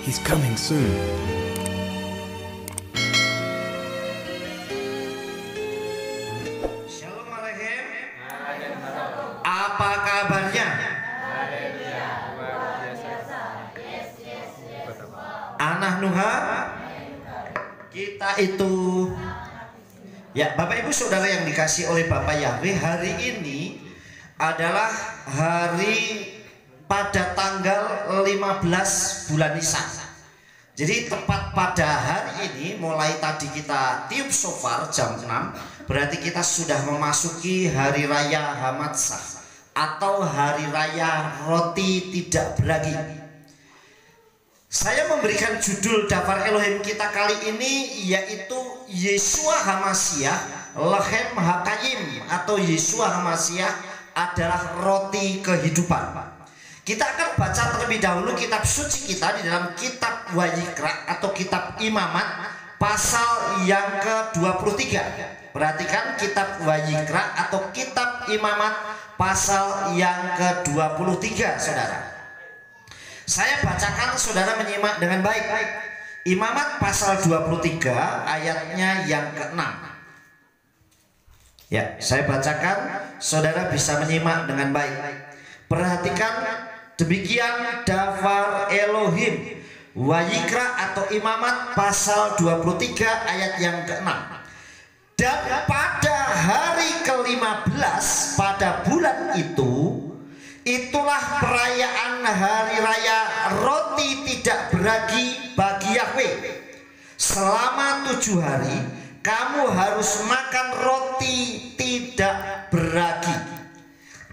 He's coming soon. Shalom alaikum. Apa kabarnya? Anak Nuha. Kita itu ya Bapak Ibu Saudara yang dikasih oleh Bapak Yahweh, hari ini adalah hari pada tanggal 15 bulan Nisan. Jadi tepat pada hari ini, mulai tadi kita tiup shofar jam 6, berarti kita sudah memasuki hari raya Hamatsah atau hari raya roti tidak beragi. Saya memberikan judul daftar Elohim kita kali ini yaitu Yeshua Hamasiah Lechem Hakayim, atau Yeshua Hamasiah adalah roti kehidupan. Kita akan baca terlebih dahulu kitab suci kita di dalam kitab Wayikra atau kitab Imamat pasal yang ke-23. Perhatikan kitab Wayikra atau kitab Imamat pasal yang ke-23, saudara. Saya bacakan, saudara menyimak dengan baik. Imamat pasal 23 ayatnya yang ke-6. Ya, saya bacakan, saudara bisa menyimak dengan baik. Perhatikan, demikian daftar Elohim Wayikra atau Imamat pasal 23 ayat yang ke-6. Dan pada hari ke-15 pada bulan itu, itulah perayaan hari raya roti tidak beragi bagi Yahweh. Selama 7 hari kamu harus makan roti tidak beragi.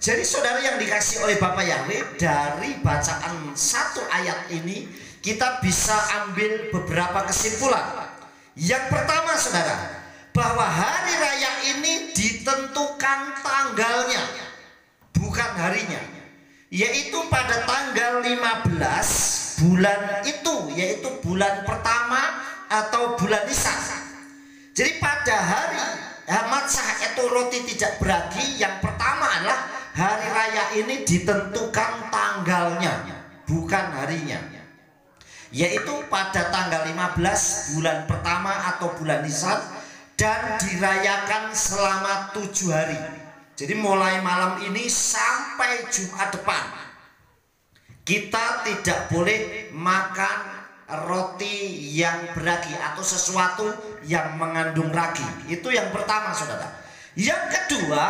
Jadi saudara yang dikasih oleh Bapak Yahweh, dari bacaan satu ayat ini kita bisa ambil beberapa kesimpulan. Yang pertama, saudara, bahwa hari raya ini ditentukan tanggalnya, bukan harinya, yaitu pada tanggal 15 bulan itu, yaitu bulan pertama atau bulan Nisan. Jadi pada hari Hamatsah itu roti tidak beragi, yang pertama adalah hari raya ini ditentukan tanggalnya, bukan harinya, yaitu pada tanggal 15 bulan pertama atau bulan Nisan, dan dirayakan selama 7 hari. Jadi mulai malam ini sampai Jumat depan kita tidak boleh makan roti yang beragi atau sesuatu yang mengandung ragi. Itu yang pertama, saudara. Yang kedua,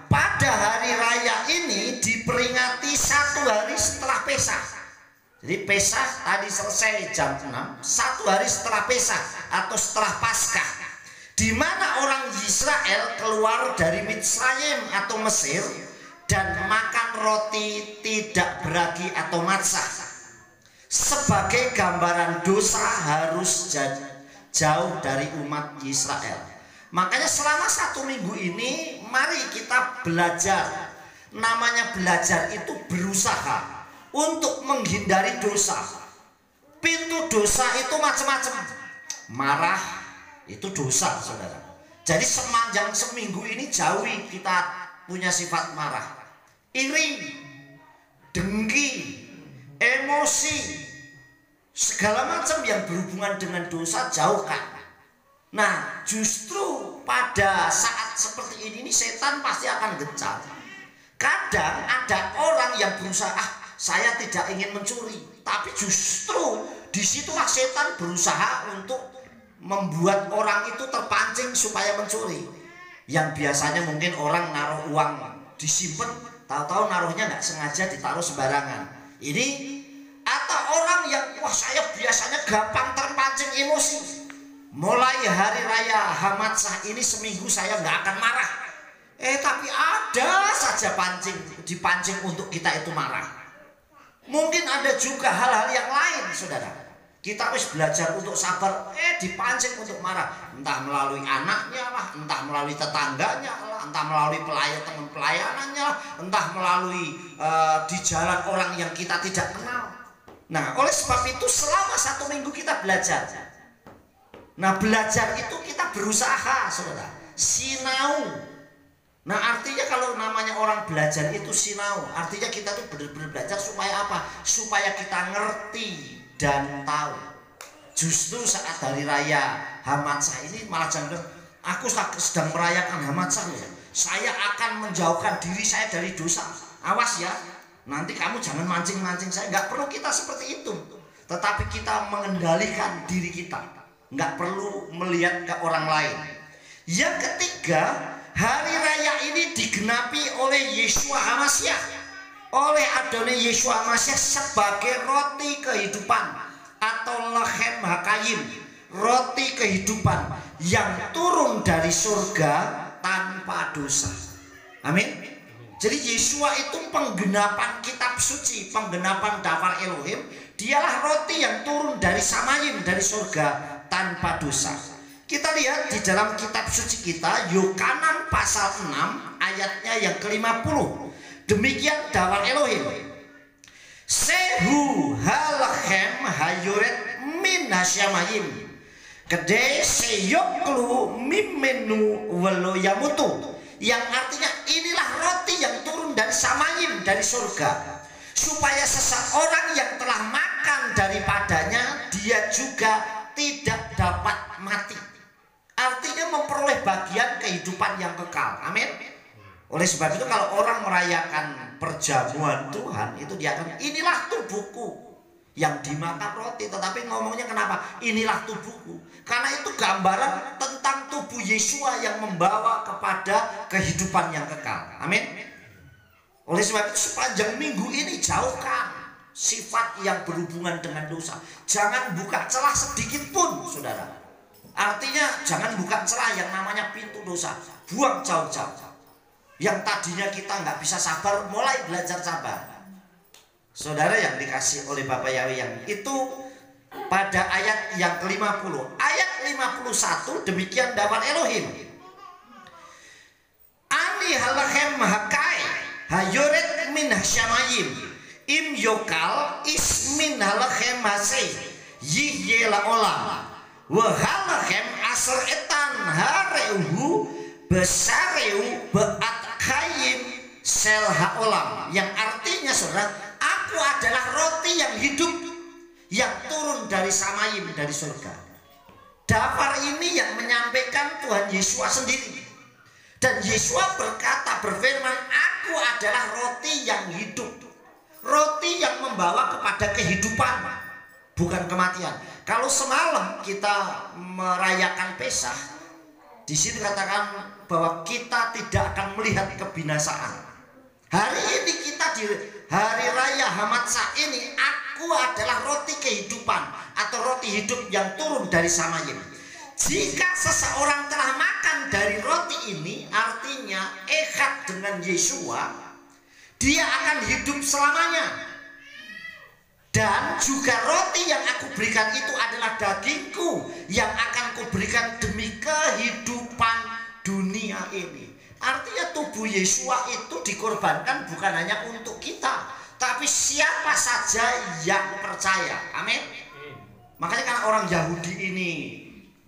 pada hari raya ini diperingati 1 hari setelah Pesah. Jadi Pesah tadi selesai jam 6, 1 hari setelah Pesah atau setelah Paskah, di mana orang Israel keluar dari Mitzrayim atau Mesir dan makan roti tidak beragi atau matzah. Sebagai gambaran dosa harus jauh dari umat Israel. Makanya selama 1 minggu ini mari kita belajar. Namanya belajar itu berusaha untuk menghindari dosa. Pintu dosa itu macam-macam. Marah itu dosa, saudara. Jadi sepanjang seminggu ini jauhi kita punya sifat marah, iri, dengki, emosi, segala macam yang berhubungan dengan dosa jauhkan. Nah, justru pada saat seperti ini setan pasti akan gencar. Kadang ada orang yang berusaha, saya tidak ingin mencuri, tapi justru disitulah setan berusaha untuk membuat orang itu terpancing supaya mencuri. Yang biasanya mungkin orang naruh uang disimpan, tahu-tahu naruhnya nggak sengaja ditaruh sembarangan. Ini atau orang yang saya biasanya gampang terpancing emosi. Mulai hari raya Hamatsah ini seminggu saya nggak akan marah. Tapi ada saja dipancing untuk kita itu marah. Mungkin ada juga hal-hal yang lain, saudara. Kita harus belajar untuk sabar, dipancing untuk marah. Entah melalui anaknya lah, entah melalui tetangganya lah, entah melalui teman pelayanannya lah, entah melalui di jalan orang yang kita tidak kenal. Nah, oleh sebab itu selama 1 minggu kita belajar. Nah, belajar itu kita berusaha, saudara. Sinau. Nah, artinya kalau namanya orang belajar itu sinau, artinya kita tuh benar-benar belajar supaya apa? Supaya kita ngerti dan tahu. Justru saat hari raya Hamansyah ini malah jangan, aku sedang merayakan Hamansyah loh. Saya akan menjauhkan diri saya dari dosa. Awas ya, nanti kamu jangan mancing-mancing saya. Nggak perlu kita seperti itu. Tetapi kita mengendalikan diri kita. Nggak perlu melihat ke orang lain. Yang ketiga, hari raya ini digenapi oleh Yeshua HaMashiach, oleh Adonai Yeshua HaMashiach sebagai roti kehidupan atau Lechem Hakayim, roti kehidupan yang turun dari surga tanpa dosa. Amin. Jadi Yeshua itu penggenapan kitab suci, penggenapan Dafar Elohim. Dialah roti yang turun dari Samayim, dari surga tanpa dosa. Kita lihat di dalam kitab suci kita, Yohanan pasal 6 ayatnya yang ke-50. Demikian Dafar Elohim. Sehu halachem hayoret min hasyamayim. Kede seyoklu mimenu veloyamutu. Yang artinya inilah roti yang turun dari Samayim, dari surga. Supaya seseorang yang telah makan daripadanya, dia juga tidak dapat mati. Artinya memperoleh bagian kehidupan yang kekal. Amin. Oleh sebab itu kalau orang merayakan perjamuan Tuhan, itu dia akan, inilah tubuhku yang dimakan roti. Tetapi ngomongnya kenapa? Inilah tubuhku. Karena itu gambaran tentang tubuh Yeshua yang membawa kepada kehidupan yang kekal. Amin. Oleh sebab itu sepanjang minggu ini jauhkan sifat yang berhubungan dengan dosa. Jangan buka celah sedikit pun, saudara. Artinya jangan buka celah yang namanya pintu dosa. Buang jauh-jauh. Yang tadinya kita nggak bisa sabar, mulai belajar sabar. Saudara yang dikasih oleh Bapak Yahweh yang itu, pada ayat yang ke-50, ayat 51, demikian Dafar Elohim. Ani halachem hakai hayoret min hasyamayim im yokal ismin halachem haseh yihyela olam wa halachem asar etan hareuhu besareu beat kayim selha olam. Yang artinya saudara, aku adalah roti yang hidup yang turun dari Samayim, dari surga. Dafar ini yang menyampaikan Tuhan Yeshua sendiri. Dan Yeshua berkata, berfirman, aku adalah roti yang hidup. Roti yang membawa kepada kehidupan, bukan kematian. Kalau semalam kita merayakan Peskah, di sini katakan bahwa kita tidak akan melihat kebinasaan. Hari ini kita di hari raya Hamansyah ini, aku adalah roti kehidupan atau roti hidup yang turun dari Samayim. Jika seseorang telah makan dari roti ini, artinya echad dengan Yeshua, dia akan hidup selamanya. Dan juga roti yang aku berikan itu adalah dagingku yang akan kuberikan demi kehidupan dunia ini. Artinya tubuh Yeshua itu dikorbankan bukan hanya untuk kita, tapi siapa saja yang percaya. Amin. Makanya karena orang Yahudi ini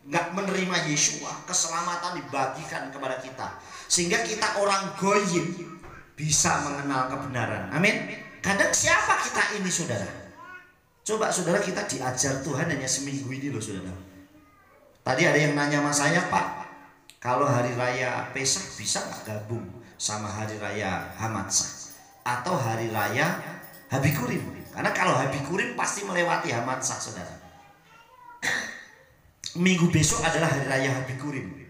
nggak menerima Yeshua, keselamatan dibagikan kepada kita, sehingga kita orang goyim bisa mengenal kebenaran. Amin. Kadang siapa kita ini, saudara? Coba saudara, kita diajar Tuhan hanya seminggu ini loh, saudara. Tadi ada yang nanya sama saya, Pak, kalau hari raya Peskah bisa nggak gabung sama hari raya Hamansyah atau hari raya Habikurim? Karena kalau Habikurim pasti melewati Hamansyah, saudara. Minggu besok adalah hari raya Habikurim.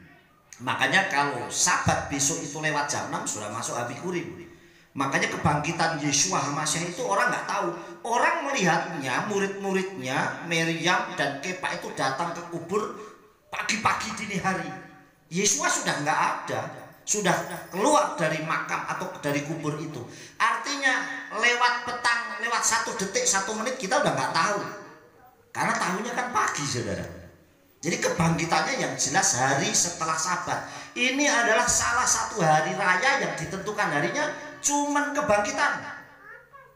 Makanya kalau Sabat besok itu lewat jam 6 sudah masuk Habikurim. Makanya kebangkitan Yeshua HaMashiach itu orang nggak tahu. Orang melihatnya, murid-muridnya Meriam dan Kepa itu datang ke kubur pagi-pagi dini hari. Yeshua sudah nggak ada, sudah keluar dari makam atau dari kubur itu. Artinya lewat petang, lewat 1 detik, 1 menit kita udah nggak tahu. Karena tahunya kan pagi, saudara. Jadi kebangkitannya yang jelas hari setelah Sabat. Ini adalah salah satu hari raya yang ditentukan harinya cuman kebangkitan.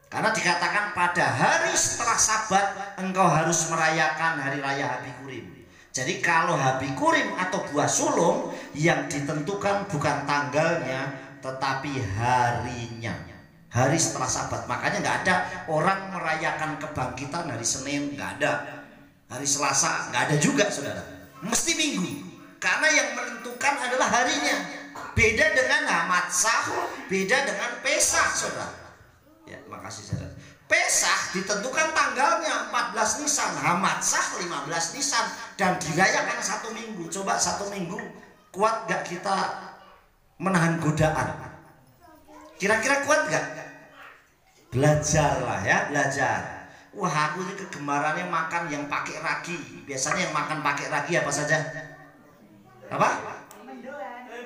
Karena dikatakan pada hari setelah Sabat engkau harus merayakan hari raya Habikurim. Jadi kalau Habikurim atau buah sulung yang ditentukan bukan tanggalnya tetapi harinya. hari setelah Sabat. Makanya nggak ada orang merayakan kebangkitan hari Senin, nggak ada. Hari Selasa nggak ada juga, saudara. Mesti Minggu, karena yang menentukan adalah harinya. Beda dengan Hamatsah, beda dengan Pesah, saudara. Ya, makasih saudara. Pesah ditentukan tanggalnya 14 Nisan, Hamatsah 15 Nisan, dan dirayakan 1 minggu. Coba 1 minggu kuat gak kita menahan godaan? Kira-kira kuat gak? Belajarlah ya, belajar. Wah, aku ini kegemarannya makan yang pakai ragi. Biasanya yang makan pakai ragi apa saja? Apa?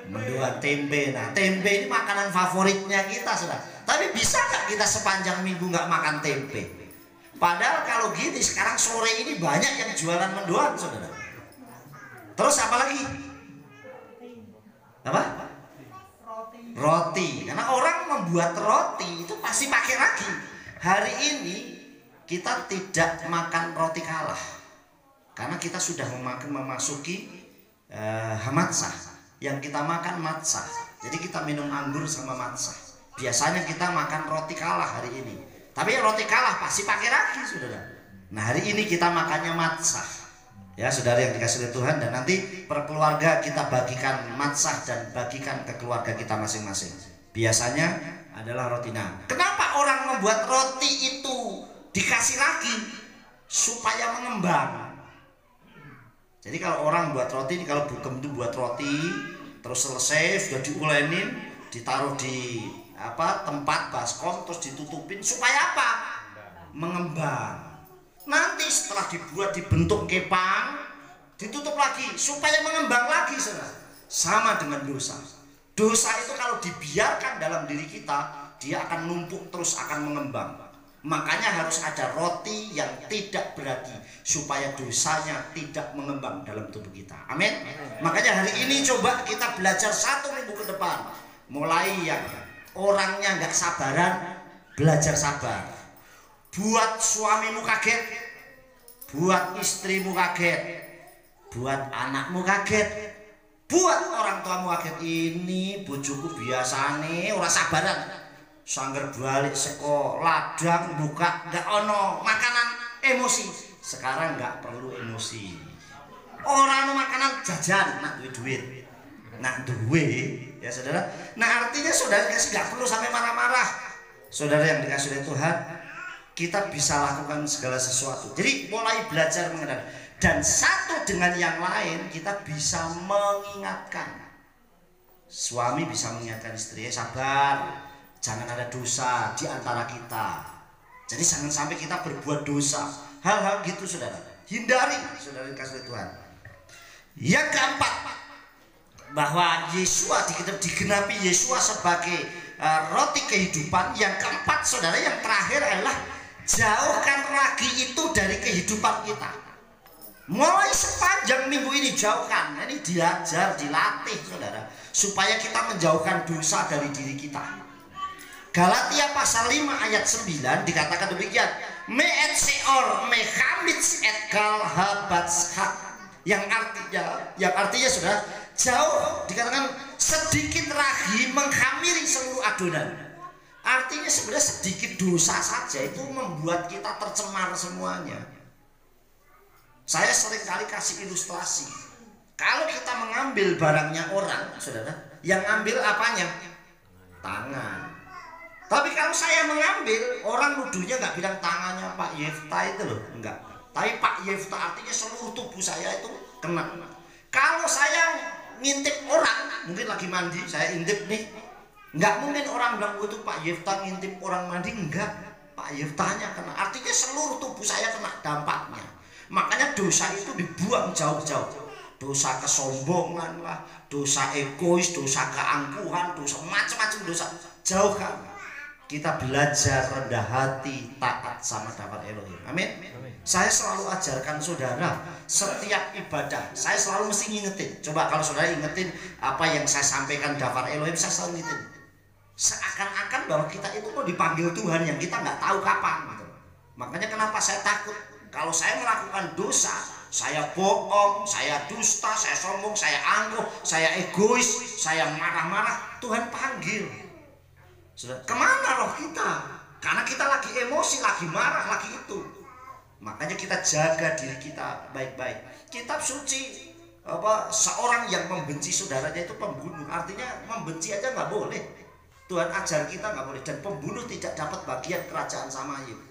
Mendoan, tempe. Nah, tempe ini makanan favoritnya kita, saudara. Tapi bisa nggak kita sepanjang minggu nggak makan tempe? Padahal kalau gini sekarang sore ini banyak yang jualan mendoan, saudara. Terus apa lagi? Apa? Roti. Karena orang membuat roti itu pasti pakai ragi. Hari ini kita tidak makan roti kalah, karena kita sudah memasuki Hamatsah. Yang kita makan matsah. Jadi kita minum anggur sama matsah. Biasanya kita makan roti kalah hari ini. Tapi roti kalah pasti pakai ragi, saudara. Nah, hari ini kita makannya matsah. Ya, saudara yang dikasihi Tuhan, dan nanti per keluarga kita bagikan matsah dan bagikan ke keluarga kita masing-masing. Biasanya adalah roti. Nah, kenapa orang membuat roti itu dikasih ragi? Supaya mengembang. Jadi kalau orang buat roti ini, kalau Bugem itu buat roti terus selesai sudah diulenin, ditaruh di tempat baskom, terus ditutupin supaya apa? Mengembang. Nanti setelah dibuat dibentuk kepang, ditutup lagi supaya mengembang lagi, saudara. Sama dengan dosa. Dosa itu kalau dibiarkan dalam diri kita, dia akan numpuk terus, akan mengembang. Makanya harus ada roti yang tidak beragi supaya dosanya tidak mengembang dalam tubuh kita. Amin. Makanya hari ini coba kita belajar 1 minggu ke depan. Mulai yang orangnya nggak sabaran, belajar sabar. Buat suamimu kaget, buat istrimu kaget, buat anakmu kaget, buat orang tuamu kaget. Ini bojoku biasa nih ora sabaran. Sangger balik seko ladang buka nggak ono makanan, emosi. Sekarang nggak perlu emosi. Orang makanan jajan, nak duit, nak duit, ya saudara. Nah, artinya saudara nggak perlu sampai marah-marah. Saudara yang dikasihi Tuhan, kita bisa lakukan segala sesuatu. Jadi mulai belajar mengenal, dan satu dengan yang lain kita bisa mengingatkan. Suami bisa mengingatkan istrinya, sabar. Jangan ada dosa di antara kita. Jadi jangan sampai kita berbuat dosa. Hal-hal gitu, saudara. Hindari, saudara dikasihi Tuhan. Yang keempat, bahwa Yesua digenapi Yesua sebagai roti kehidupan. Yang keempat, saudara, yang terakhir adalah jauhkan ragi itu dari kehidupan kita. Mulai sepanjang minggu ini jauhkan. Ini diajar, dilatih, saudara, supaya kita menjauhkan dosa dari diri kita. Galatia pasal 5 ayat 9 dikatakan demikian, me et seor me chamitz et kal habatshak, yang artinya sudah jauh, dikatakan sedikit ragi menghamiri seluruh adonan. Artinya sebenarnya sedikit dosa saja itu membuat kita tercemar semuanya. Saya sering kali kasih ilustrasi. Kalau kita mengambil barangnya orang, saudara, yang ambil apanya? Tangan. Tapi kalau saya mengambil, orang nuduhnya nggak bilang tangannya Pak Yefta itu loh, enggak. Tapi Pak Yefta artinya seluruh tubuh saya itu kena. Kalau saya ngintip orang, mungkin lagi mandi, saya intip nih, nggak mungkin orang bilang itu Pak Yefta ngintip orang mandi, enggak. Pak Yeftanya kena, artinya seluruh tubuh saya kena dampaknya. Makanya dosa itu dibuang jauh-jauh. Dosa kesombongan lah, dosa egois, dosa keangkuhan, dosa macam-macam dosa, jauhkan. Kita belajar rendah hati, taat sama Dafar Elohim. Amin. Saya selalu ajarkan saudara, setiap ibadah saya selalu mesti ngingetin. Coba kalau saudara ingetin apa yang saya sampaikan Dafar Elohim, saya selalu ngingetin. Seakan-akan bahwa kita itu mau dipanggil Tuhan yang kita nggak tahu kapan gitu. Makanya kenapa saya takut kalau saya melakukan dosa, saya bohong, saya dusta, saya sombong, saya angkuh, saya egois, saya marah-marah, Tuhan panggil. Sudah, kemana roh kita? Karena kita lagi emosi, lagi marah, lagi itu. Makanya kita jaga diri kita baik-baik. Kitab suci seorang yang membenci saudaranya itu pembunuh. Artinya membenci aja nggak boleh. Tuhan ajar kita nggak boleh. Dan pembunuh tidak dapat bagian kerajaan Samayim.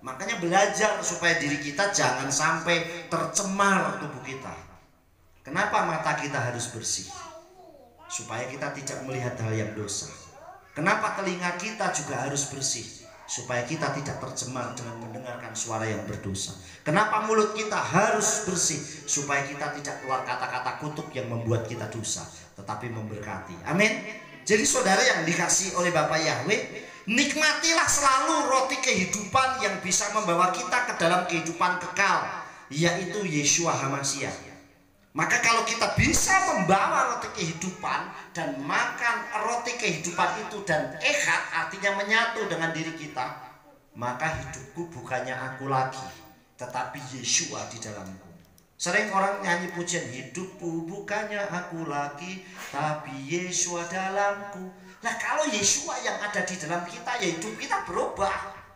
Makanya belajar supaya diri kita jangan sampai tercemar tubuh kita. Kenapa mata kita harus bersih? Supaya kita tidak melihat hal yang dosa. Kenapa telinga kita juga harus bersih? Supaya kita tidak tercemar dengan mendengarkan suara yang berdosa. Kenapa mulut kita harus bersih? Supaya kita tidak keluar kata-kata kutuk yang membuat kita dosa, tetapi memberkati. Amin. Jadi saudara yang dikasih oleh Bapa Yahweh, nikmatilah selalu roti kehidupan yang bisa membawa kita ke dalam kehidupan kekal, yaitu Yeshua HaMashiach. Maka kalau kita bisa membawa roti kehidupan dan makan roti kehidupan itu dan echad, artinya menyatu dengan diri kita, maka hidupku bukannya aku lagi, tetapi Yeshua di dalamku. Sering orang nyanyi pujian, hidupku bukannya aku lagi, tapi Yeshua dalamku. Nah kalau Yeshua yang ada di dalam kita, ya hidup kita berubah.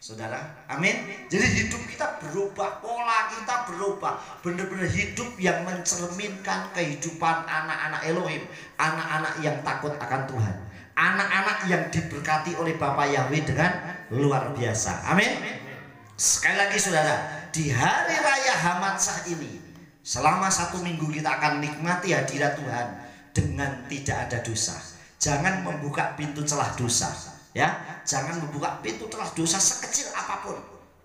Saudara, amin. Jadi hidup kita berubah, pola kita berubah. Benar-benar hidup yang mencerminkan kehidupan anak-anak Elohim, anak-anak yang takut akan Tuhan, anak-anak yang diberkati oleh Bapa Yahweh dengan luar biasa. Amin. Sekali lagi saudara, di hari raya Hamatsah ini, selama 1 minggu kita akan nikmati hadirat Tuhan dengan tidak ada dosa. Jangan membuka pintu celah dosa. Ya, jangan membuka pintu celah dosa sekecil apapun.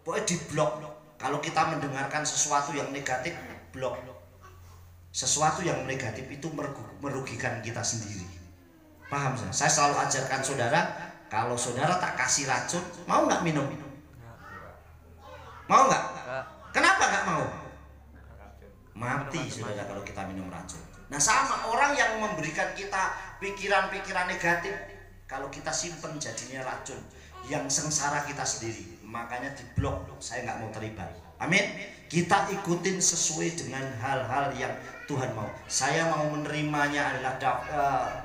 Pokoknya diblok. Kalau kita mendengarkan sesuatu yang negatif, blok. Sesuatu yang negatif itu merugikan kita sendiri. Paham? Saya selalu ajarkan saudara, kalau saudara tak kasih racun, mau nggak minum? Mau nggak? Kenapa nggak mau? Mati saudara kalau kita minum racun. Nah sama orang yang memberikan kita pikiran-pikiran negatif, kalau kita simpen jadinya racun yang sengsara kita sendiri. Makanya diblok, saya nggak mau terlibat. Amin. Kita ikutin sesuai dengan hal-hal yang Tuhan mau. Saya mau menerimanya adalah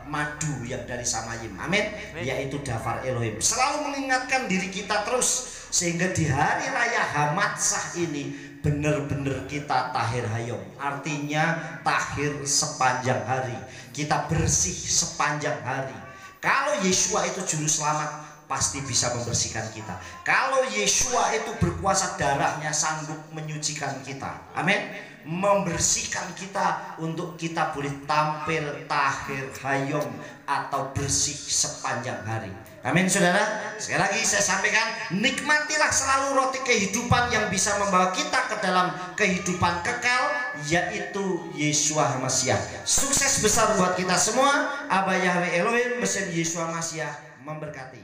madu yang dari Samayim. Amin. Yaitu dafar Elohim. Selalu mengingatkan diri kita terus, sehingga di hari raya Hamatsah ini benar-benar kita tahir hayom. Artinya tahir sepanjang hari. Kita bersih sepanjang hari. Kalau Yeshua itu juru selamat, pasti bisa membersihkan kita. Kalau Yeshua itu berkuasa, darahnya sanggup menyucikan kita. Amin. Membersihkan kita untuk kita boleh tampil tahir hayom atau bersih sepanjang hari. Amin saudara. Sekali lagi saya sampaikan, nikmatilah selalu roti kehidupan yang bisa membawa kita ke dalam kehidupan kekal, yaitu Yeshua HaMashiach. Sukses besar buat kita semua. Abba Yahweh Elohim beserta Yeshua HaMashiach memberkati.